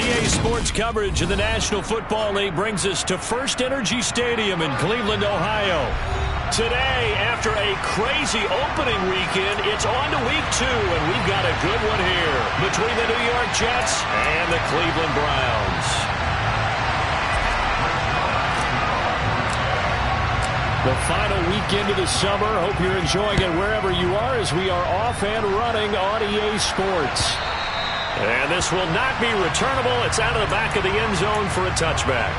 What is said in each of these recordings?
EA Sports coverage of the National Football League brings us to First Energy Stadium in Cleveland, Ohio. Today, after a crazy opening weekend, it's on to week 2, and we've got a good one here between the New York Jets and the Cleveland Browns. The final weekend of the summer. Hope you're enjoying it wherever you are as we are off and running on EA Sports. And this will not be returnable. It's out of the back of the end zone for a touchback.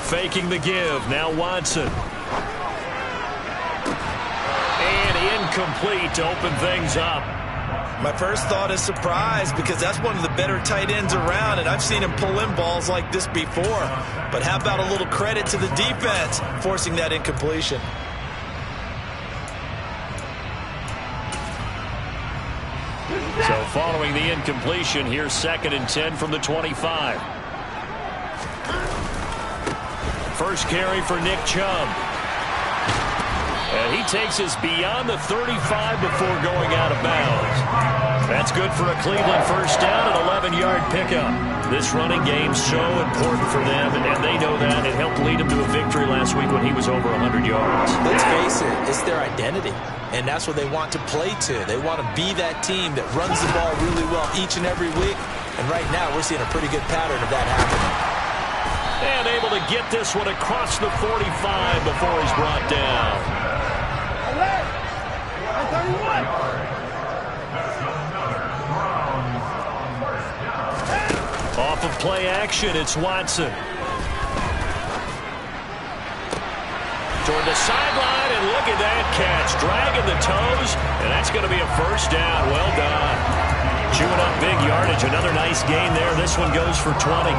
Faking the give. Now Watson. And incomplete to open things up. My first thought is surprise because that's one of the better tight ends around, and I've seen him pull in balls like this before. But how about a little credit to the defense forcing that incompletion? So following the incompletion, here's 2nd and 10 from the 25. First carry for Nick Chubb. And he takes us beyond the 35 before going out of bounds. That's good for a Cleveland first down, an 11-yard pickup. This running game's so important for them, and they know that. It helped lead them to a victory last week when he was over 100 yards. Let's face it, it's their identity, and that's what they want to play to. They want to be that team that runs the ball really well each and every week, and right now we're seeing a pretty good pattern of that happening. And able to get this one across the 45 before he's brought down. Off of play action, it's Watson. Toward the sideline, and look at that catch. Dragging the toes, and that's going to be a first down. Well done. Chewing up big yardage. Another nice gain there. This one goes for 20.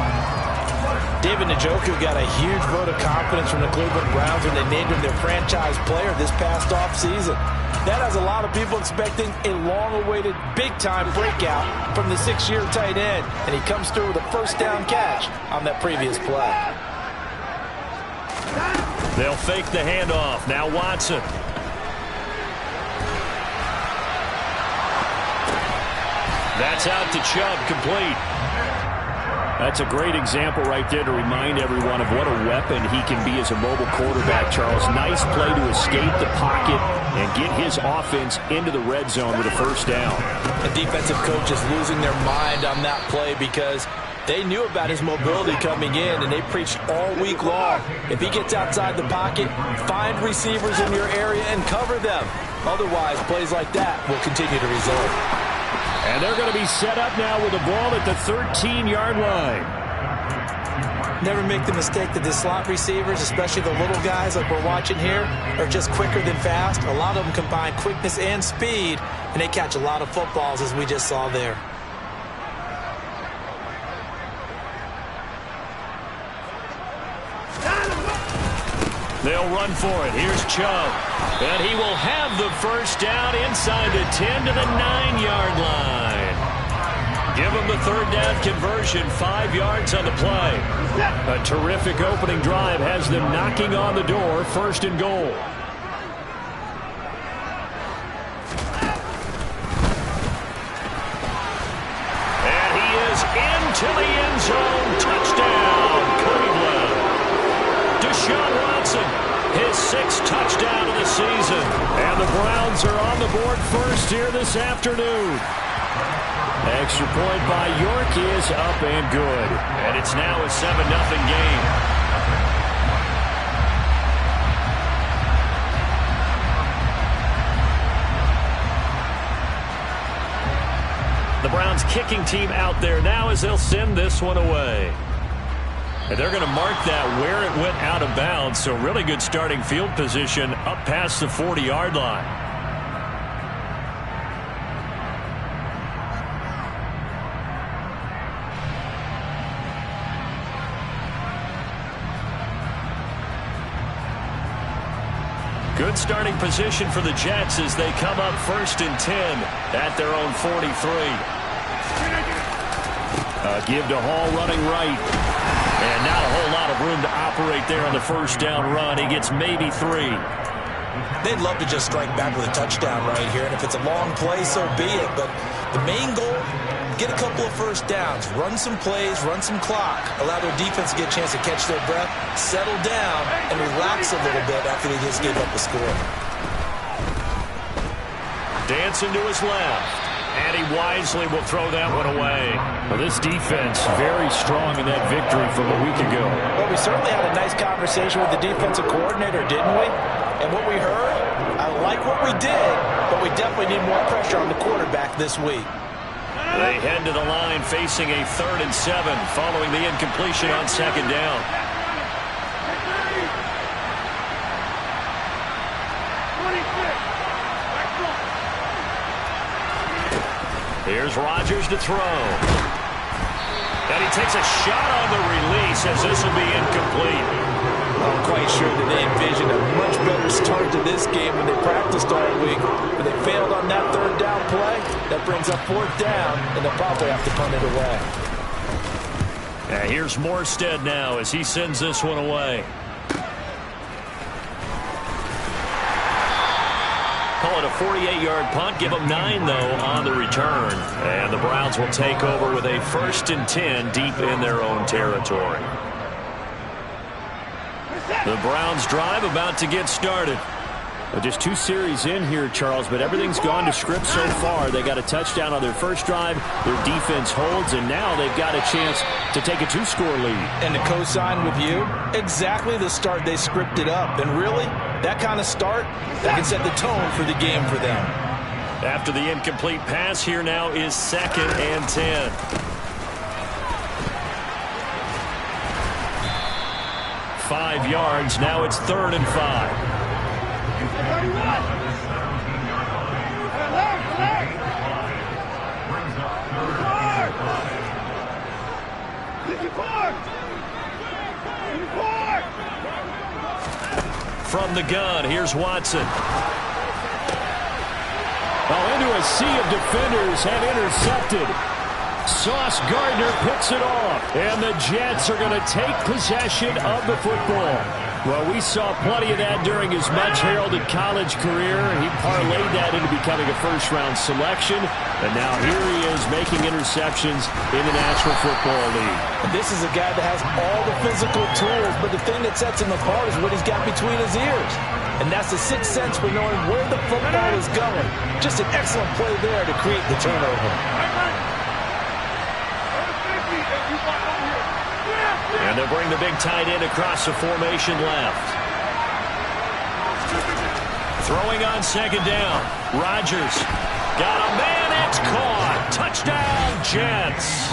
David Njoku got a huge vote of confidence from the Cleveland Browns when they named him their franchise player this past offseason. That has a lot of people expecting a long-awaited, big-time breakout from the 6-year tight end, and he comes through with a first-down catch on that previous play. They'll fake the handoff. Now Watson. That's out to Chubb, complete. That's a great example right there to remind everyone of what a weapon he can be as a mobile quarterback, Charles. Nice play to escape the pocket and get his offense into the red zone with a first down. The defensive coach is losing their mind on that play because they knew about his mobility coming in, and they preached all week long. If he gets outside the pocket, find receivers in your area and cover them. Otherwise, plays like that will continue to result. And they're going to be set up now with the ball at the 13-yard line. Never make the mistake that the slot receivers, especially the little guys like we're watching here, are just quicker than fast. A lot of them combine quickness and speed, and they catch a lot of footballs, as we just saw there. They'll run for it. Here's Chubb. And he will have the first down inside the 10 to the 9-yard line. Give him the third down conversion, 5 yards on the play. A terrific opening drive has them knocking on the door, 1st and goal. And he is into the end zone. Touchdown, Cleveland. Deshaun Watson, his 6th touchdown of the season. And the Browns are on the board first here this afternoon. Extra point by York is up and good. And it's now a 7-0 game. The Browns kicking team out there now as they'll send this one away. And they're going to mark that where it went out of bounds. So really good starting field position up past the 40-yard line. Good starting position for the Jets as they come up 1st and 10 at their own 43. Give to Hall running right. And not a whole lot of room to operate there on the first down run. He gets maybe 3. They'd love to just strike back with a touchdown right here. And if it's a long play, so be it. But the main goal, get a couple of first downs, run some plays, run some clock, allow their defense to get a chance to catch their breath, settle down, and relax a little bit after they just gave up a score. Dancing to his left. And he wisely will throw that one away. Well, this defense very strong in that victory from a week ago. Well, we certainly had a nice conversation with the defensive coordinator, didn't we? And what we heard, I like what we did, but we definitely need more pressure on the quarterback this week. They head to the line facing a 3rd and 7 following the incompletion on 2nd down. Here's Rodgers to throw. And he takes a shot on the release as this will be incomplete. I'm quite sure that they envisioned a much better start to this game when they practiced all week. But they failed on that 3rd down play. That brings up 4th down, and they'll probably have to punt it away. Here's Morstead now as he sends this one away. Call it a 48-yard punt. Give them 9, though, on the return. And the Browns will take over with a 1st and 10 deep in their own territory. The Browns drive about to get started. Well, just 2 series in here, Charles, but everything's gone to script so far. They got a touchdown on their first drive. Their defense holds, and now they've got a chance to take a 2-score lead. And to co-sign with you, exactly the start they scripted up. And really, that kind of start, that can set the tone for the game for them. After the incomplete pass, here now is 2nd and 10. Five yards. Now it's 3rd and 5. From the gun, here's Watson. Well, into a sea of defenders and intercepted. Sauce Gardner picks it off. And the Jets are going to take possession of the football. Well, we saw plenty of that during his much-heralded college career. He parlayed that into becoming a first-round selection. And now here he is making interceptions in the National Football League. And this is a guy that has all the physical tools, but the thing that sets him apart is what he's got between his ears. And that's the sixth sense for knowing where the football is going. Just an excellent play there to create the turnover. And they'll bring the big tight end across the formation left. Throwing on 2nd down. Rodgers got a man. It's caught. Touchdown, Jets.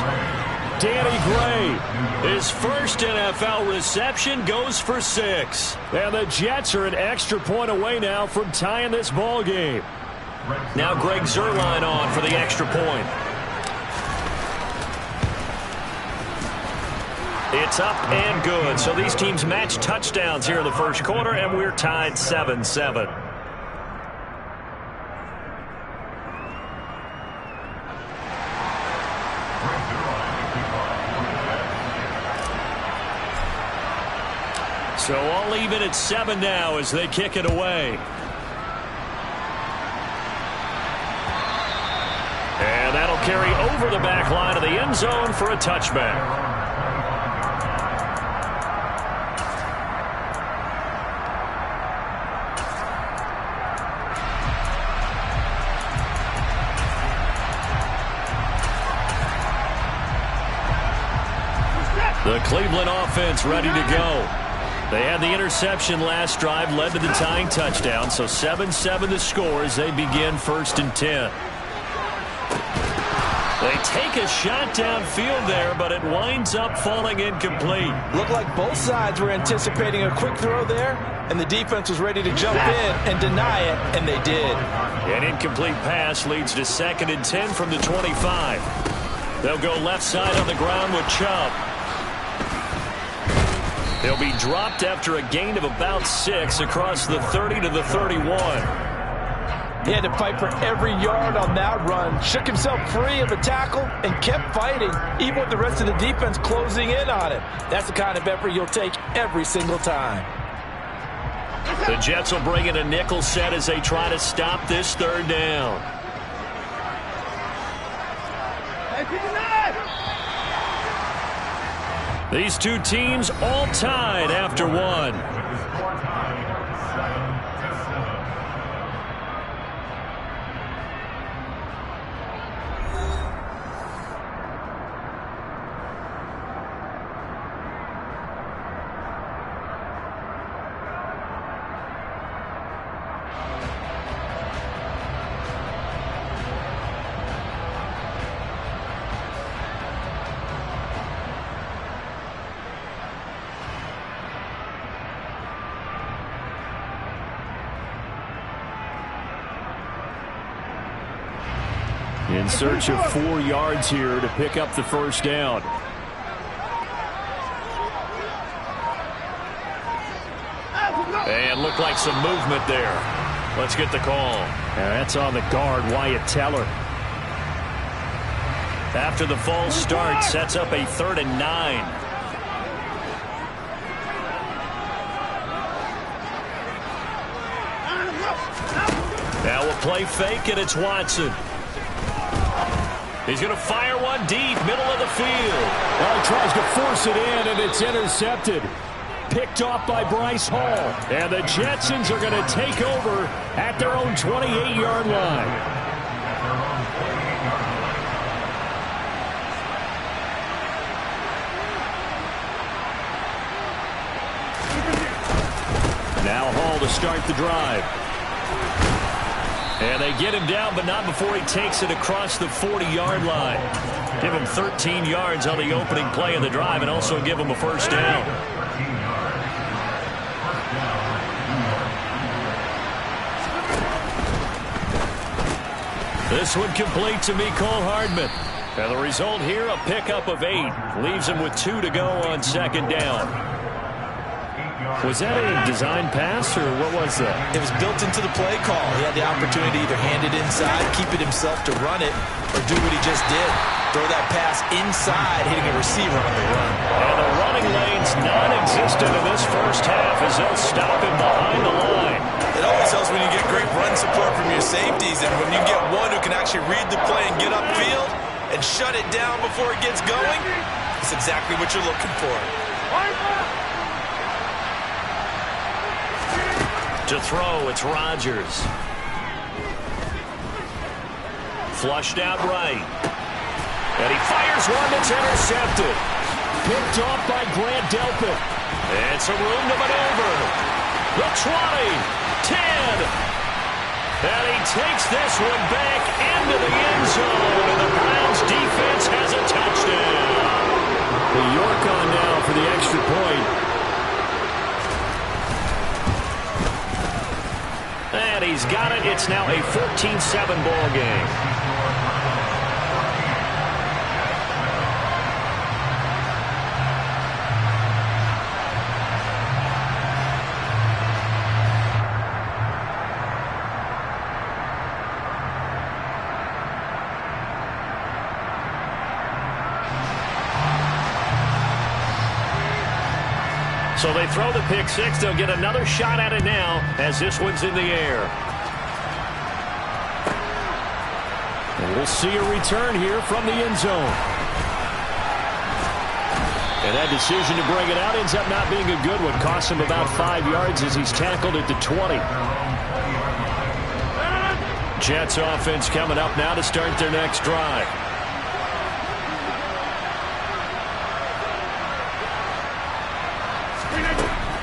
Danny Gray, his first NFL reception, goes for 6. And the Jets are an extra point away now from tying this ball game. Now Greg Zuerlein on for the extra point. It's up and good. So these teams match touchdowns here in the first quarter, and we're tied 7-7. So all even at 7 now as they kick it away. And that'll carry over the back line of the end zone for a touchback. The Cleveland offense ready to go. They had the interception last drive, led to the tying touchdown, so 7-7 the score as they begin 1st and 10. They take a shot downfield there, but it winds up falling incomplete. Looked like both sides were anticipating a quick throw there, and the defense was ready to jump in and deny it, and they did. An incomplete pass leads to 2nd and 10 from the 25. They'll go left side on the ground with Chubb. He'll be dropped after a gain of about 6 across the 30 to the 31. He had to fight for every yard on that run, shook himself free of a tackle, and kept fighting, even with the rest of the defense closing in on him. That's the kind of effort you'll take every single time. The Jets will bring in a nickel set as they try to stop this third down. These two teams all tied after one. In search of 4 yards here to pick up the first down. And looked like some movement there. Let's get the call. That's on the guard, Wyatt Teller. After the false start, sets up a 3rd and 9. Now we'll play fake, and it's Watson. He's going to fire one deep, middle of the field. Well, he tries to force it in, and it's intercepted. Picked off by Bryce Hall. And the Jetsons are going to take over at their own 28-yard line. Now Hall to start the drive. And they get him down, but not before he takes it across the 40-yard line. Give him 13 yards on the opening play of the drive and also give him a first down. This one complete to Mecole Hardman. And the result here, a pickup of 8. Leaves him with 2 to go on 2nd down. Was that a design pass, or what was that? It was built into the play call. He had the opportunity to either hand it inside, keep it himself to run it, or do what he just did. Throw that pass inside, hitting a receiver on the run. And the running lane's non-existent in this first half as they'll stop him behind the line. It always helps when you get great run support from your safeties, and when you get one who can actually read the play and get upfield and shut it down before it gets going, that's exactly what you're looking for. To throw, it's Rodgers. Flushed out right. And he fires one that's intercepted. Picked off by Grant Delpit. And some room to maneuver. The 20, 10. And he takes this one back into the end zone. And the Browns defense has a touchdown. The York on now for the extra point. And he's got it. It's now a 14-7 ball game. So they throw the pick 6. They'll get another shot at it now as this one's in the air. And we'll see a return here from the end zone. And that decision to bring it out ends up not being a good one. Costs him about 5 yards as he's tackled at the 20. Jets offense coming up now to start their next drive.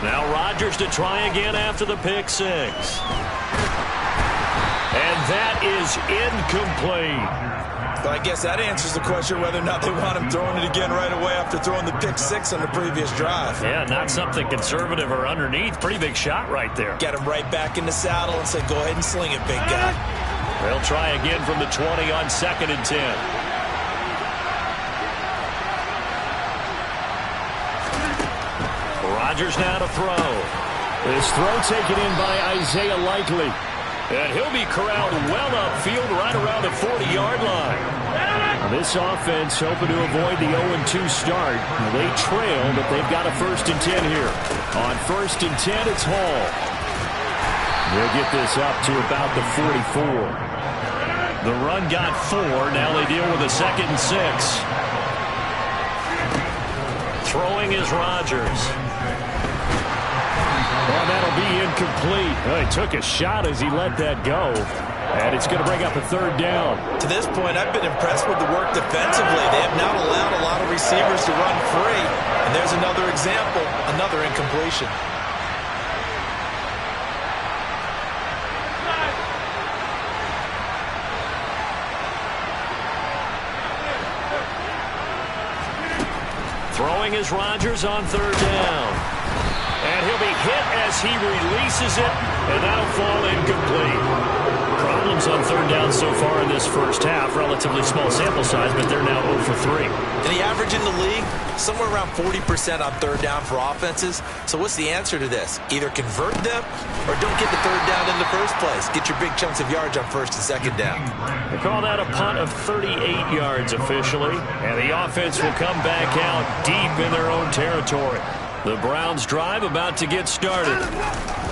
Now Rodgers to try again after the pick 6. And that is incomplete. But I guess that answers the question whether or not they want him throwing it again right away after throwing the pick 6 on the previous drive. Yeah, not something conservative or underneath. Pretty big shot right there. Get him right back in the saddle and say, go ahead and sling it, big guy. They'll try again from the 20 on 2nd and 10. Rodgers now to throw. This throw taken in by Isaiah Likely. And he'll be corralled well upfield right around the 40-yard line. This offense hoping to avoid the 0-2 start. They trail, but they've got a 1st and 10 here. On 1st and 10, it's Hall. They'll get this up to about the 44. The run got 4. Now they deal with a 2nd and 6. Throwing is Rodgers. Well, that'll be incomplete. Well, he took a shot as he let that go. And it's going to bring up a 3rd down. To this point, I've been impressed with the work defensively. They have not allowed a lot of receivers to run free. And there's another example, another incompletion. Throwing is Rodgers on 3rd down. And he'll be hit as he releases it, and that'll fall incomplete. Problems on 3rd down so far in this first half. Relatively small sample size, but they're now 0 for 3. And the average in the league, somewhere around 40% on 3rd down for offenses. So what's the answer to this? Either convert them or don't get the 3rd down in the first place. Get your big chunks of yards on 1st and 2nd down. They call that a punt of 38 yards officially. And the offense will come back out deep in their own territory. The Browns drive about to get started.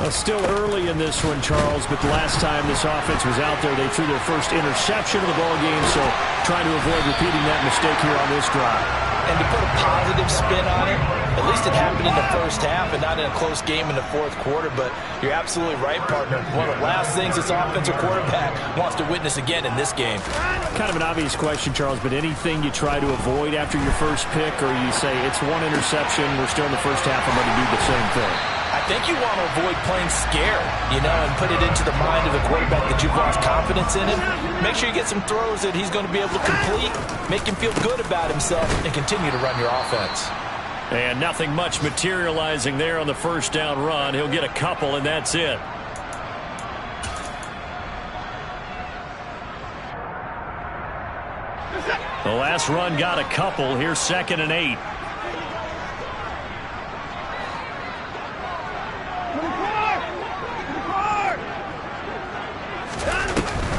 Well, still early in this one, Charles, but the last time this offense was out there, they threw their first interception of the ball game, so trying to avoid repeating that mistake here on this drive. And to put a positive spin on it, at least it happened in the first half and not in a close game in the 4th quarter, but you're absolutely right, partner. One of the last things this offensive quarterback wants to witness again in this game. Kind of an obvious question, Charles, but anything you try to avoid after your first pick, or you say it's one interception, we're still in the first half, I'm going to do the same thing? I think you want to avoid playing scared, and put it into the mind of the quarterback that you've lost confidence in him. Make sure you get some throws that he's going to be able to complete, make him feel good about himself, and continue to run your offense. And nothing much materializing there on the 1st down run. He'll get a couple, and that's it. The last run got a couple. Here's 2nd and 8.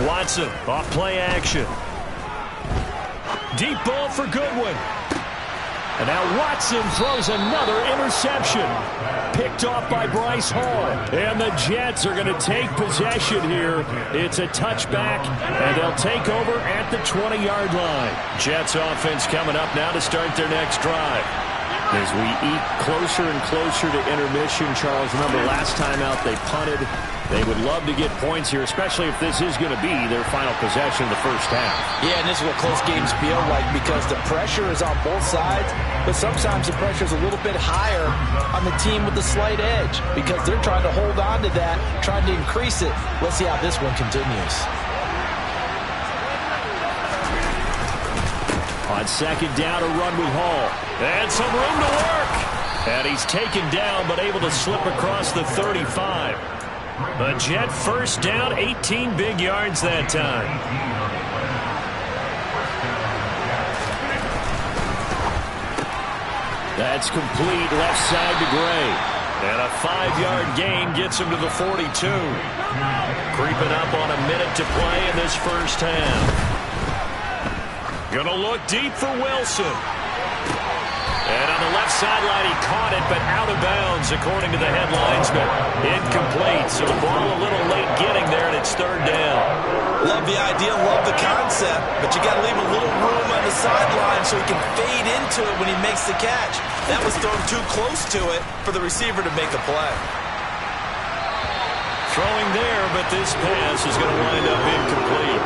Watson off play action. Deep ball for Goodwin. And now Watson throws another interception. Picked off by Bryce Hall. And the Jets are going to take possession here. It's a touchback, and they'll take over at the 20-yard line. Jets offense coming up now to start their next drive. As we eat closer and closer to intermission, Charles, remember last time out they punted. They would love to get points here, especially if this is going to be their final possession of the first half. Yeah, and this is what close games feel like because the pressure is on both sides, but sometimes the pressure is a little bit higher on the team with the slight edge because they're trying to hold on to that, trying to increase it. Let's see how this one continues. On 2nd down, a run with Hall. And some room to work. And he's taken down, but able to slip across the 35. A Jet 1st down, 18 big yards that time. That's complete left side to Gray. And a 5-yard gain gets him to the 42. Creeping up on a minute to play in this first half. Gonna look deep for Wilson. And on the left sideline, he caught it, but out of bounds, according to the headlinesman. Incomplete, so the ball a little late getting there, and it's 3rd down. Love the idea, love the concept, but you got to leave a little room on the sideline so he can fade into it when he makes the catch. That was thrown too close to it for the receiver to make a play. Throwing there, but this pass is going to wind up incomplete.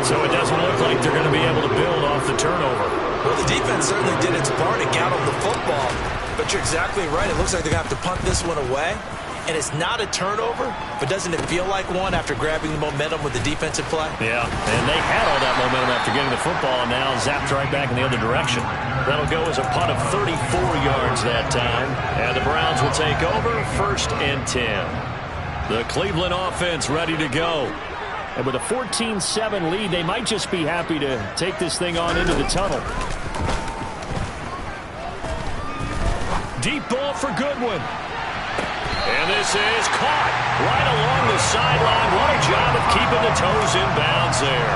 So it doesn't look like they're going to be able to build off the turnover. Well, the defense certainly did its part to got him the football. But you're exactly right. It looks like they're going to have to punt this one away. And it's not a turnover, but doesn't it feel like one after grabbing the momentum with the defensive play? Yeah, and they had all that momentum after getting the football, and now zapped right back in the other direction. That'll go as a punt of 34 yards that time. And the Browns will take over 1st and 10. The Cleveland offense ready to go. And with a 14-7 lead, they might just be happy to take this thing on into the tunnel. Deep ball for Goodwin. And this is caught right along the sideline. What a job of keeping the toes in bounds there.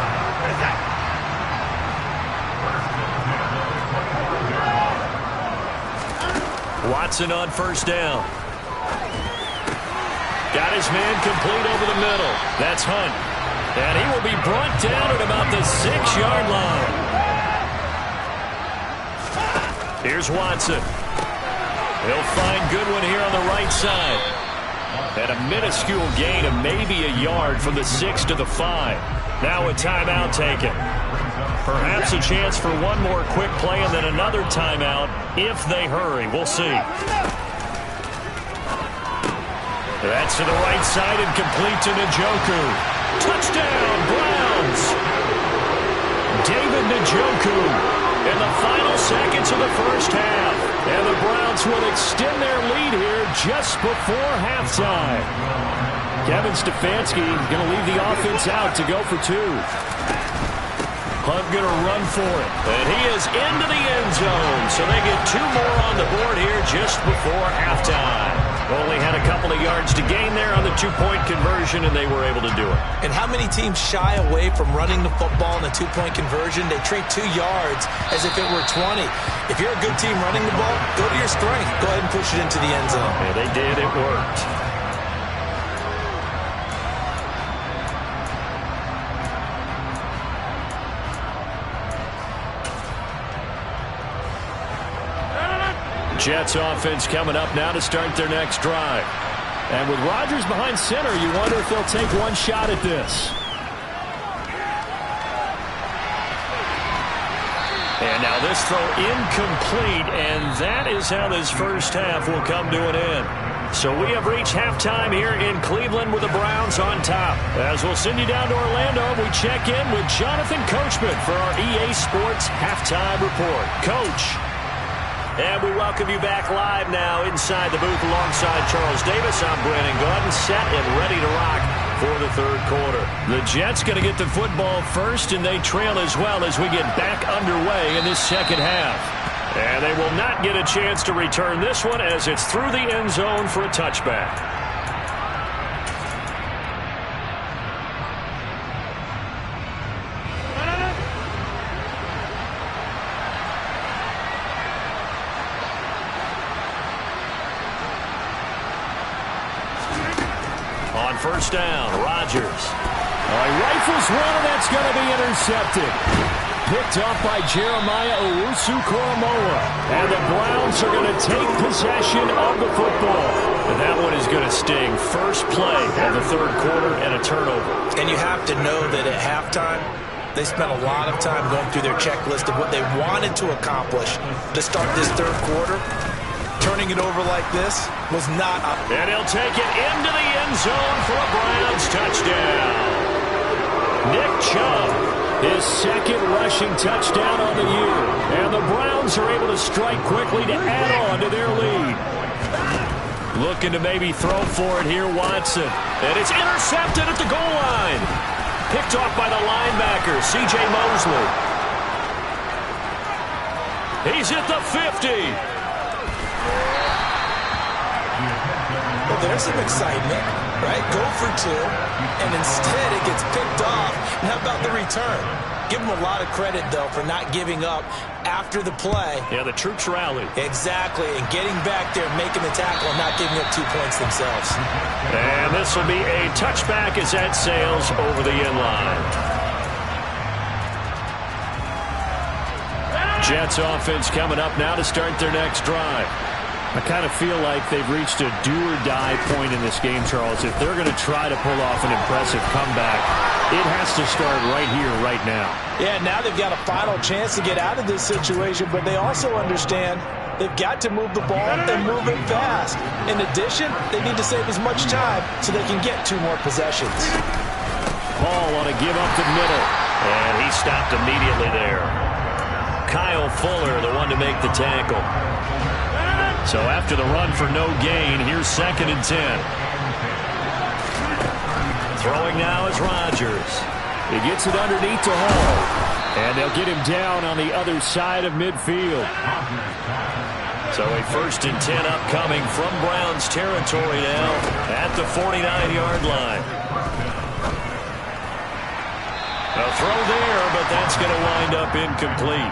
Watson on first down. Got his man complete over the middle. That's Hunt. And he will be brought down at about the 6-yard line. Here's Watson. He'll find Goodwin here on the right side. And a minuscule gain of maybe a yard from the 6 to the 5. Now a timeout taken. Perhaps a chance for one more quick play and then another timeout if they hurry. We'll see. That's to the right side and complete to Njoku. Touchdown, Browns. David Njoku in the final seconds of the first half. And the Browns will extend their lead here just before halftime. Kevin Stefanski going to leave the offense out to go for 2. Hunt going to run for it. And he is into the end zone. So they get 2 more on the board here just before halftime. Only had a couple of yards to gain there on the 2-point conversion, and they were able to do it. And how many teams shy away from running the football in a 2-point conversion? They treat 2 yards as if it were 20. If you're a good team running the ball, go to your strength. Go ahead and push it into the end zone. Yeah, they did. It worked. Jets offense coming up now to start their next drive. And with Rodgers behind center, you wonder if they'll take one shot at this. And now this throw incomplete, and that is how this first half will come to an end. So we have reached halftime here in Cleveland with the Browns on top. As we'll send you down to Orlando, we check in with Jonathan Coachman for our EA Sports Halftime Report. Coach. And we welcome you back live now inside the booth alongside Charles Davis. I'm Brandon Gaudin, set and ready to rock for the third quarter. The Jets going to get the football first, and they trail as well as we get back underway in this second half. And they will not get a chance to return this one as it's through the end zone for a touchback. On first down, Rodgers. He rifles one, and that's going to be intercepted. Picked off by Jeremiah Owusu-Koramoah. And the Browns are going to take possession of the football. And that one is going to sting. First play of the third quarter and a turnover. And you have to know that at halftime, they spent a lot of time going through their checklist of what they wanted to accomplish to start this third quarter. Turning it over like this was not up. And he'll take it into the end zone for a Browns touchdown. Nick Chubb, his second rushing touchdown on the year. And the Browns are able to strike quickly to add on to their lead. Looking to maybe throw for it here, Watson. And it's intercepted at the goal line. Picked off by the linebacker, C.J. Mosley. He's at the 50. Well, there's some excitement, right? Go for 2, and instead it gets picked off. And how about the return? Give them a lot of credit, though, for not giving up after the play. Yeah, the troops rallied. Exactly, and getting back there, making the tackle, and not giving up 2 points themselves. And this will be a touchback as that sails over the end line. Jets offense coming up now to start their next drive. I kind of feel like they've reached a do-or-die point in this game, Charles. If they're going to try to pull off an impressive comeback, it has to start right here, right now. Yeah, now they've got a final chance to get out of this situation, but they also understand they've got to move the ball and move it fast. In addition, they need to save as much time so they can get 2 more possessions. Paul on a give up the middle, and he stopped immediately there. Kyle Fuller, the one to make the tackle. So after the run for no gain, here's 2nd and 10. Throwing now is Rodgers. He gets it underneath to Hall. And they'll get him down on the other side of midfield. So a 1st and 10 upcoming from Browns territory now at the 49-yard line. A throw there, but that's going to wind up incomplete.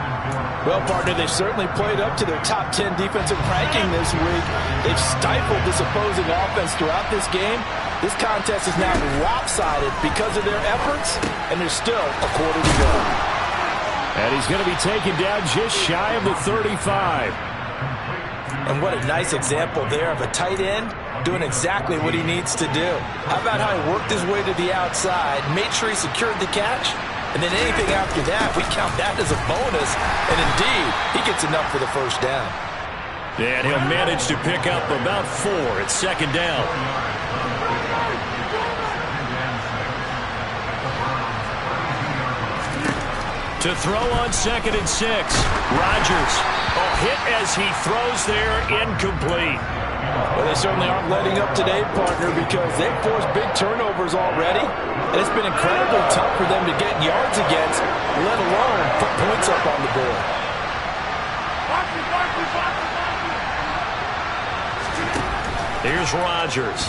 Well, partner, they've certainly played up to their top 10 defensive ranking this week. They've stifled this opposing offense throughout this game. This contest is now lopsided because of their efforts, and there's still a quarter to go. And he's going to be taken down just shy of the 35. And what a nice example there of a tight end doing exactly what he needs to do. How about how he worked his way to the outside, made sure he secured the catch, and then anything after that, we count that as a bonus. And indeed, he gets enough for the first down. And he'll manage to pick up about 4 at 2nd down. To throw on 2nd and 6. Rodgers. A hit as he throws there, incomplete. Well, they certainly aren't letting up today, partner, because they've forced big turnovers already. And it's been incredibly tough for them to get yards against, let alone put points up on the board. Here's Rodgers.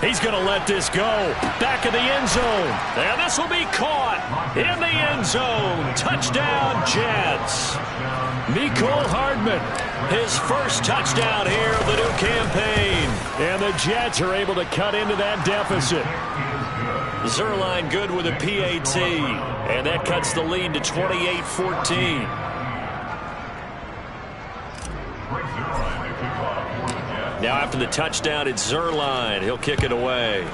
He's going to let this go. Back of the end zone. And this will be caught in the end zone. Touchdown, Jets. Mecole Hardman, his first touchdown here of the new campaign. And the Jets are able to cut into that deficit. Zuerlein good with a PAT. And that cuts the lead to 28-14. Now after the touchdown, it's Zuerlein. He'll kick it away.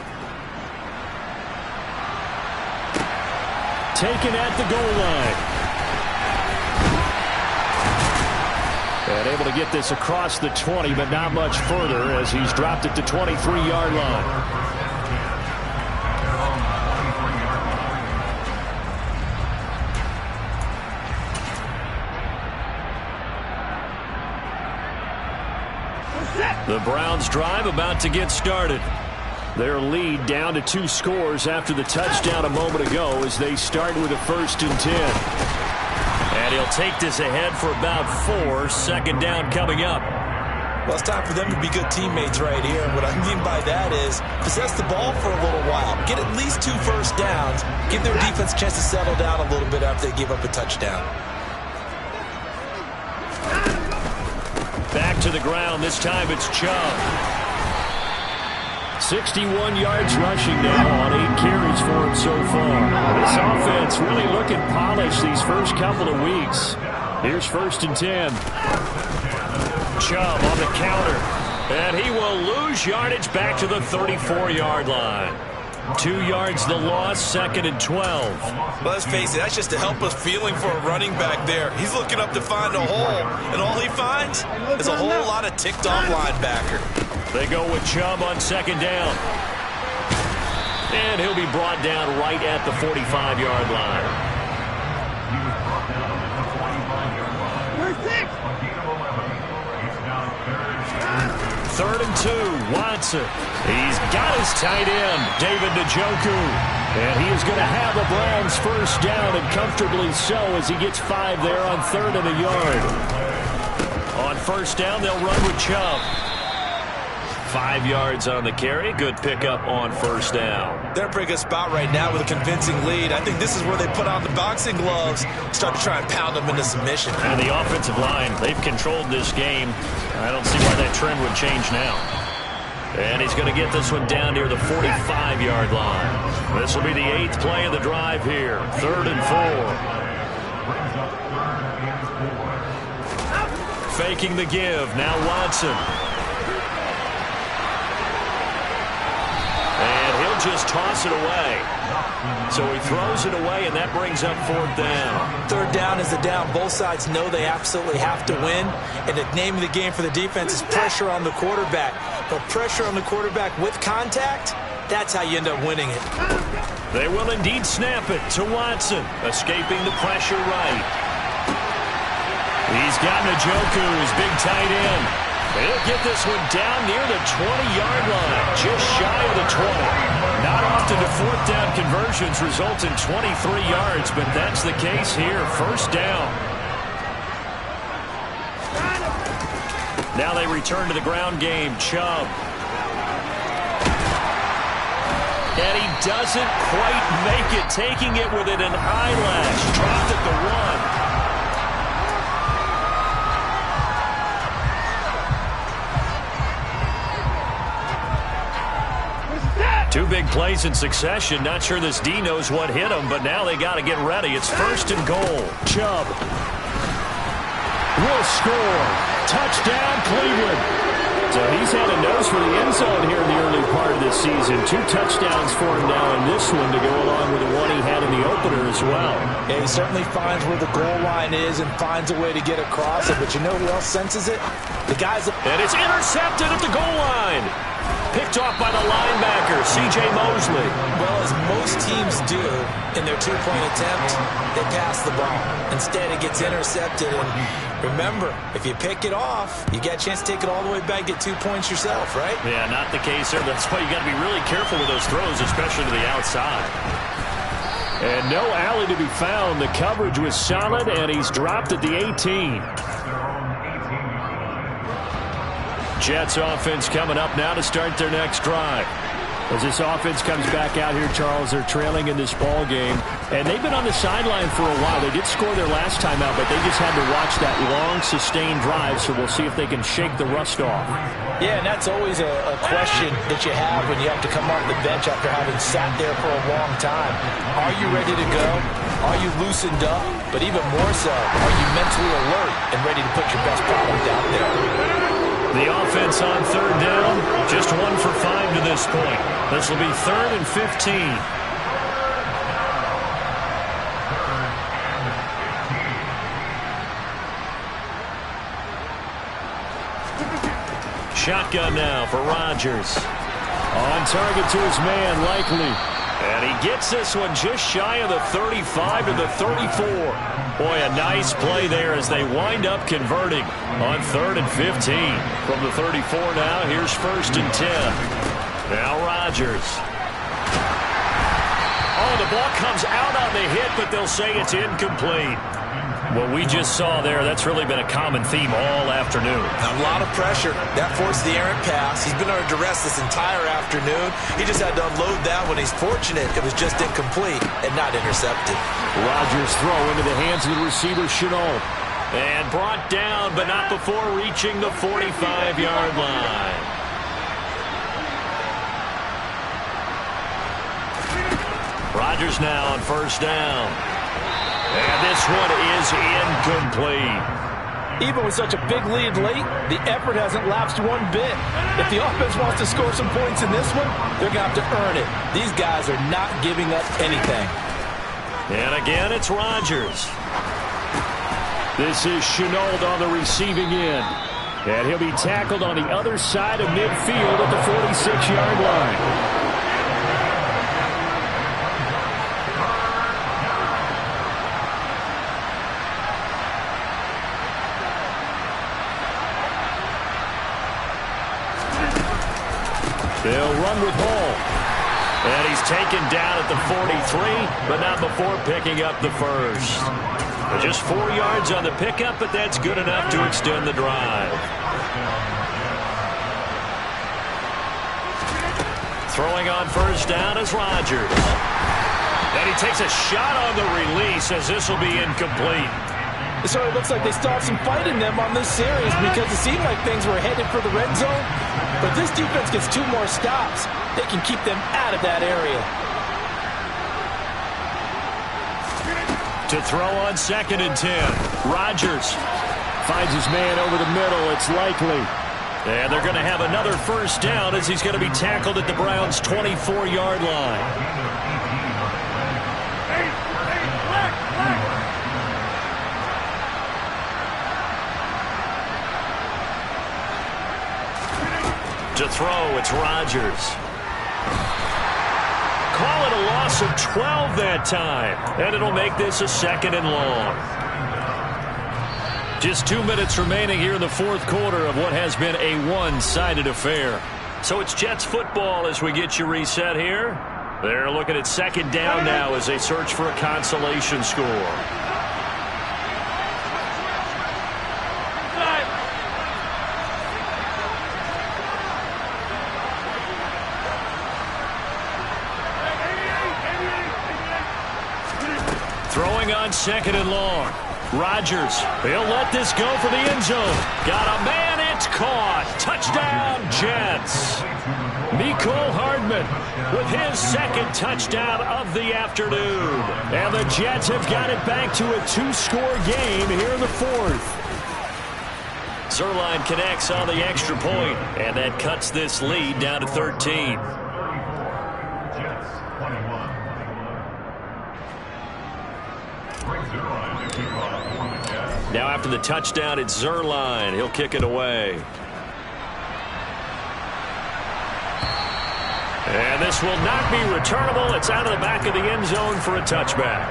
Taken at the goal line. And able to get this across the 20, but not much further as he's dropped it to 23-yard line. The Browns drive about to get started. Their lead down to 2 scores after the touchdown a moment ago as they start with a 1st and 10. And he'll take this ahead for about 4. 2nd down coming up. Well, it's time for them to be good teammates right here. And what I mean by that is possess the ball for a little while. Get at least 2 first downs. Give their defense a chance to settle down a little bit after they give up a touchdown. Back to the ground. This time it's Chubb. 61 yards rushing now on 8 carries for him so far. This offense really looking polished these first couple of weeks. Here's 1st and 10. Chubb on the counter. And he will lose yardage back to the 34-yard line. 2 yards the loss, 2nd and 12. Let's face it, that's just a helpless feeling for a running back there. He's looking up to find a hole, and all he finds is a whole lot of ticked-off linebacker. They go with Chubb on 2nd down. And he'll be brought down right at the 45-yard line. 3rd and 2, Watson. He's got his tight end, David Njoku. And he is going to have the Browns first down, and comfortably so, as he gets 5 there on 3rd and a yard. On 1st down, they'll run with Chubb. 5 yards on the carry. Good pickup on 1st down. They're in a pretty good spot right now with a convincing lead. I think this is where they put on the boxing gloves, start to try and pound them into submission. And the offensive line, they've controlled this game. I don't see why that trend would change now. And he's going to get this one down near the 45-yard line. This will be the 8th play of the drive here. 3rd and 4. Faking the give. Now Watson. And he'll just toss it away. So he throws it away, and that brings up 4th down. 3rd down is the down. Both sides know they absolutely have to win. And the name of the game for the defense is pressure on the quarterback. But pressure on the quarterback with contact, that's how you end up winning it. They will indeed snap it to Watson, escaping the pressure right. He's got Njoku, his big tight end. He'll get this one down near the 20-yard line, just shy of the 20. Not often do 4th down conversions result in 23 yards, but that's the case here. 1st down. Now they return to the ground game. Chubb. And he doesn't quite make it, taking it within an eyelash. Dropped at the 1. Two big plays in succession. Not sure this D knows what hit him, but now they got to get ready. It's 1st and goal. Chubb will score. Touchdown, Cleveland. So he's had a nose for the end zone here in the early part of this season. 2 touchdowns for him now in this one to go along with the one he had in the opener as well. Yeah, he certainly finds where the goal line is and finds a way to get across it. But you know who else senses it? The guys. And it's intercepted at the goal line. Picked off by the linebacker, C.J. Mosley. Well, as most teams do in their 2-point attempt, they pass the ball. Instead, it gets intercepted. And remember, if you pick it off, you get a chance to take it all the way back, get 2 points yourself, right? Yeah, not the case there. That's why you got to be really careful with those throws, especially to the outside. And no alley to be found. The coverage was solid, and he's dropped at the 18. Jets offense coming up now to start their next drive. As this offense comes back out here, Charles, they're trailing in this ball game. And they've been on the sideline for a while. They did score their last time out, but they just had to watch that long, sustained drive. So we'll see if they can shake the rust off. Yeah, and that's always a question that you have when you have to come off the bench after having sat there for a long time. Are you ready to go? Are you loosened up? But even more so, are you mentally alert and ready to put your best product out there? The offense on 3rd down, just 1 for 5 to this point. This will be 3rd and 15. Shotgun now for Rodgers. On target to his man, Likely. And he gets this one just shy of the 35 to the 34. Boy, a nice play there as they wind up converting on 3rd and 15. From the 34 now, here's 1st and 10. Now Rodgers. Oh, the ball comes out on the hit, but they'll say it's incomplete. What we just saw there, that's really been a common theme all afternoon. A lot of pressure. That forced the errant pass. He's been under duress this entire afternoon. He just had to unload that one. He's fortunate it was just incomplete and not intercepted. Rodgers throw into the hands of the receiver, Chenault. And brought down, but not before reaching the 45-yard line. Rodgers now on 1st down. And this one is incomplete. Even with such a big lead late, the effort hasn't lapsed one bit. If the offense wants to score some points in this one, they're going to have to earn it. These guys are not giving up anything. And again, it's Rodgers. This is Chenault on the receiving end. And he'll be tackled on the other side of midfield at the 46-yard line. They'll run with Hall. And he's taken down at the 43, but not before picking up the 1st. Just 4 yards on the pickup, but that's good enough to extend the drive. Throwing on 1st down is Rodgers. And he takes a shot on the release as this will be incomplete. It sort of looks like they still have some fight in them on this series because it seemed like things were headed for the red zone. But this defense gets 2 more stops. They can keep them out of that area. To throw on 2nd and 10. Rodgers finds his man over the middle. It's Likely. And they're going to have another 1st down as he's going to be tackled at the Browns' 24-yard line. To throw, it's Rodgers. Call it a loss of 12 that time. And it'll make this a 2nd and long. Just 2 minutes remaining here in the 4th quarter of what has been a one-sided affair. So it's Jets football as we get you reset here. They're looking at 2nd down now as they search for a consolation score. Throwing on 2nd and long. Rodgers, he'll let this go for the end zone. Got a man, it's caught. Touchdown, Jets. Mecole Hardman with his 2nd touchdown of the afternoon. And the Jets have got it back to a 2-score game here in the 4th. Zuerlein connects on the extra point, and that cuts this lead down to 13. Now after the touchdown, it's Zuerlein. He'll kick it away. And this will not be returnable. It's out of the back of the end zone for a touchback.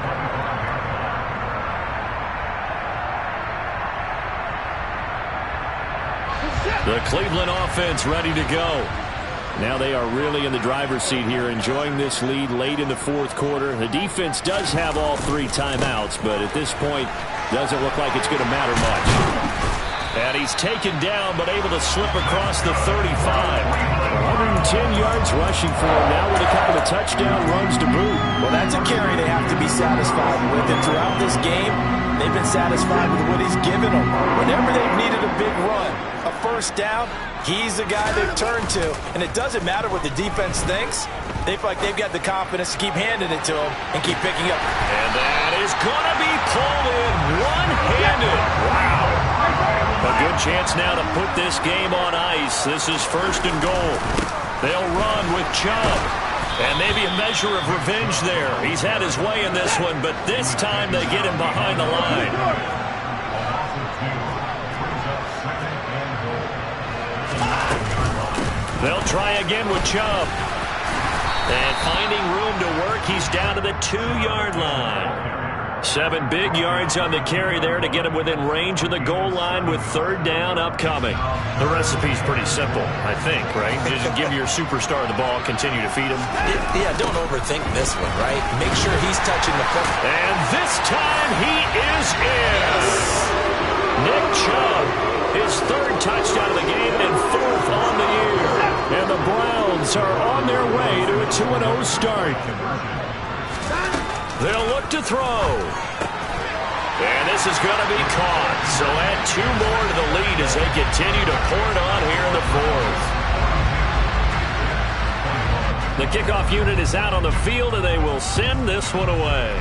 The Cleveland offense ready to go. Now they are really in the driver's seat here, enjoying this lead late in the 4th quarter. The defense does have all 3 timeouts, but at this point, doesn't look like it's going to matter much. And he's taken down, but able to slip across the 35. 110 yards rushing for him now with a couple of touchdown runs to boot. Well, that's a carry they have to be satisfied with. And throughout this game, they've been satisfied with what he's given them. Whenever they've needed a big run, a first down, he's the guy they've turned to. And it doesn't matter what the defense thinks. They feel like they've got the confidence to keep handing it to him and keep picking up. And that is going to be pulled in one-handed. Wow. A good chance now to put this game on ice. This is 1st and goal. They'll run with Chubb. And maybe a measure of revenge there. He's had his way in this one, but this time they get him behind the line. They'll try again with Chubb. And finding room to work, he's down to the 2-yard line. 7 big yards on the carry there to get him within range of the goal line with 3rd down upcoming. The recipe's pretty simple, I think, right? Just give your superstar the ball, continue to feed him. Yeah, don't overthink this one, right? Make sure he's touching the football. And this time he is in. Nick Chubb, his 3rd touchdown of the game and 4th on the year. And the Browns are on their way to a 2-0 start. They'll look to throw. And this is going to be caught. So add 2 more to the lead as they continue to pour it on here in the 4th. The kickoff unit is out on the field, and they will send this one away.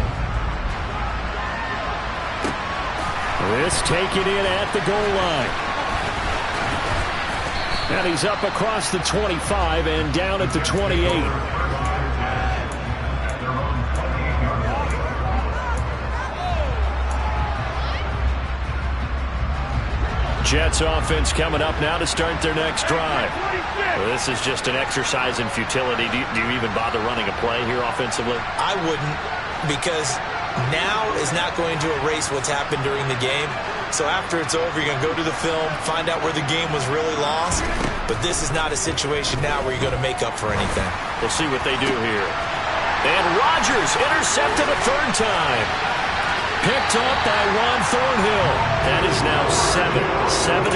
This taken in at the goal line. And he's up across the 25 and down at the 28. Jets offense coming up now to start their next drive. Well, this is just an exercise in futility. Do you even bother running a play here offensively? I wouldn't, because now is not going to erase what's happened during the game. So after it's over, you're going to go to the film, find out where the game was really lost. But this is not a situation now where you're going to make up for anything. We'll see what they do here. And Rodgers intercepted a 3rd time. Picked up by Juan Thornhill. That is now 7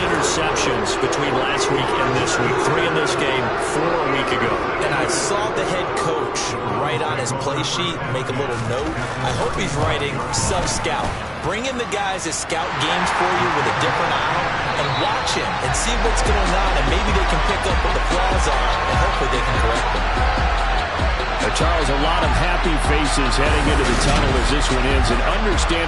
interceptions between last week and this week. 3 in this game, 4 a week ago. And I saw the head coach write on his play sheet, make a little note. I hope he's writing sub-scout. Bring in the guys that scout games for you with a different eye and watch him and see what's going on, and maybe they can pick up what the flaws are, and hopefully they can correct them. Charles, a lot of happy faces heading into the tunnel as this one ends, and understand